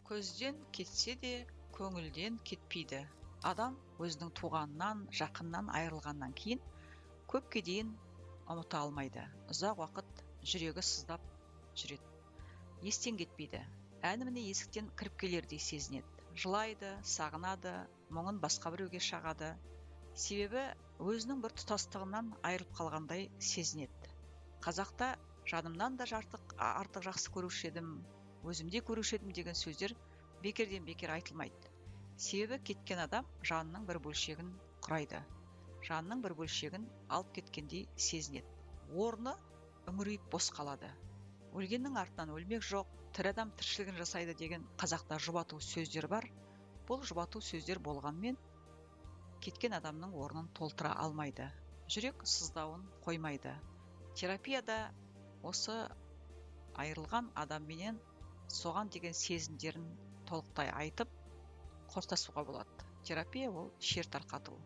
Көзден кетсе де көңілден кетпейді. Адам өзінің туғанынан, жақыннан айырылғаннан кейін көпке дейін ұмыта алмайды. Ұзақ уақыт жүрегі сыздап жүреді. Естен кетпейді. Әні міне есіктен кіріп келердей сезінеді. Жылайды, сағынады, мұңын басқа біреуге шағады. Себебі өзінің бір тұтастығынан айырылып қалғандай сезінеді. Қазақта жанымнан да артық жақсы көруші едім, өзімде көруші едім деген сөздер бекерден бекер айтылмайды. Себебі кеткен адам жанының бір бөлшегін құрайды. Жанның бір бөлшегін алып кеткендей сезінеді. Орны үңірейіп бос қалады. Өлгеннің артынан өлмек жоқ, тірі адам тіршілігін жасайды деген қазақта жұбату сөздер бар. Бұл жұбату сөздер болғанмен кеткен адамның орнын толтыра алмайды. Жүрек сыздауын қоймайды. Терапияда осы айырылған адамменен соған деген сезімдерін толықтай айтып қоштасуға болады. Терапия ол шер тарқату.